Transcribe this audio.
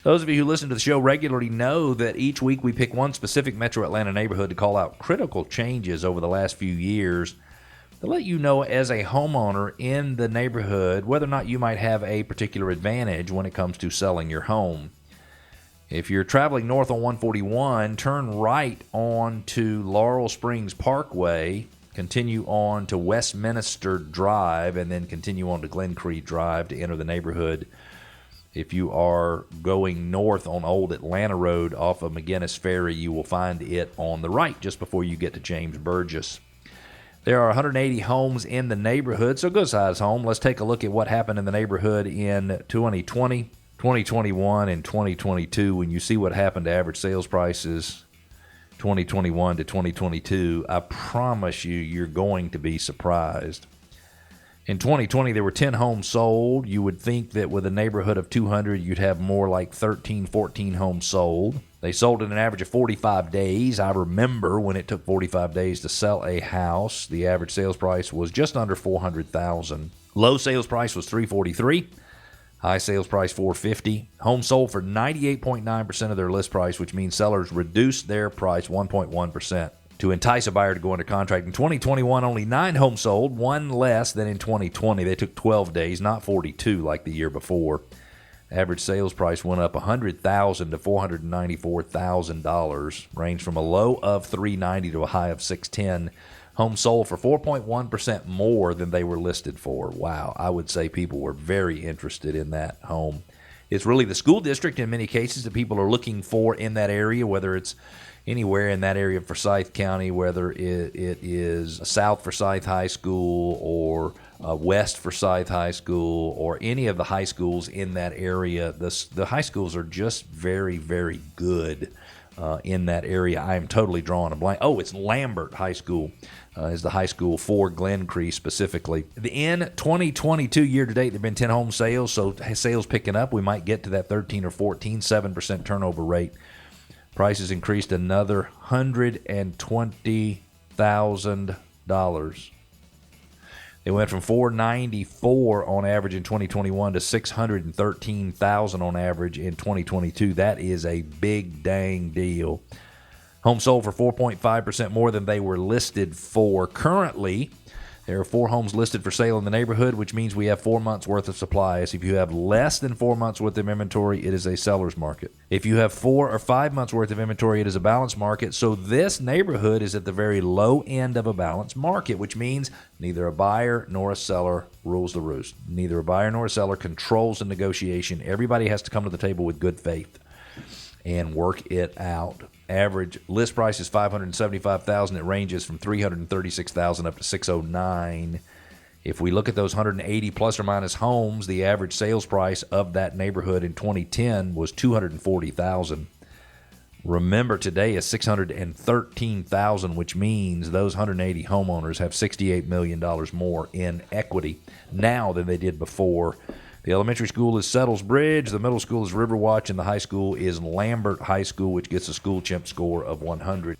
Those of you who listen to the show regularly know that each week we pick one specific Metro Atlanta neighborhood to call out critical changes over the last few years to let you know as a homeowner in the neighborhood whether or not you might have a particular advantage when it comes to selling your home. If you're traveling north on 141, turn right on to Laurel Springs Parkway, continue on to Westminster Drive, and then continue on to Glencree Drive to enter the neighborhood. If you are going north on Old Atlanta Road off of McGinnis Ferry, you will find it on the right just before you get to James Burgess. There are 180 homes in the neighborhood, so good-sized home. Let's take a look at what happened in the neighborhood in 2020, 2021, and 2022. When you see what happened to average sales prices 2021 to 2022, I promise you, you're going to be surprised. In 2020, there were 10 homes sold. You would think that with a neighborhood of 200, you'd have more like 13, 14 homes sold. They sold in an average of 45 days. I remember when it took 45 days to sell a house. The average sales price was just under $400,000. Low sales price was $343,000. High sales price $450,000. Homes sold for 98.9% of their list price, which means sellers reduced their price 1.1%. to entice a buyer to go under contract. In 2021, only 9 homes sold, one less than in 2020. They took 12 days, not 42 like the year before. Average sales price went up $100,000 to $494,000, ranged from a low of $390 to a high of $610. Homes sold for 4.1% more than they were listed for. Wow, I would say people were very interested in that home. It's really the school district in many cases that people are looking for in that area, whether it's anywhere in that area of Forsyth County, whether it is South Forsyth High School or West Forsyth High School or any of the high schools in that area. The high schools are just very, very good in that area. I am totally drawing a blank. Oh, it's Lambert High School is the high school for Glencree specifically. In 2022 year-to-date, there have been 10 home sales, so sales picking up. We might get to that 13 or 14, 7% turnover rate. Prices increased another $120,000. They went from $494,000 on average in 2021 to $613,000 on average in 2022. That is a big dang deal. Homes sold for 4.5% more than they were listed for. Currently, there are 4 homes listed for sale in the neighborhood, which means we have 4 months' worth of supply. If you have less than 4 months' worth of inventory, it is a seller's market. If you have 4 or 5 months' worth of inventory, it is a balanced market. So this neighborhood is at the very low end of a balanced market, which means neither a buyer nor a seller rules the roost. Neither a buyer nor a seller controls the negotiation. Everybody has to come to the table with good faith and work it out. Average list price is $575,000. It ranges from $336,000 up to $609,000. If we look at those 180 plus or minus homes, the average sales price of that neighborhood in 2010 was $240,000. Remember, today is $613,000, which means those 180 homeowners have $68 million more in equity now than they did before. The elementary school is Settles Bridge, the middle school is Riverwatch, and the high school is Lambert High School, which gets a school chimp score of 100.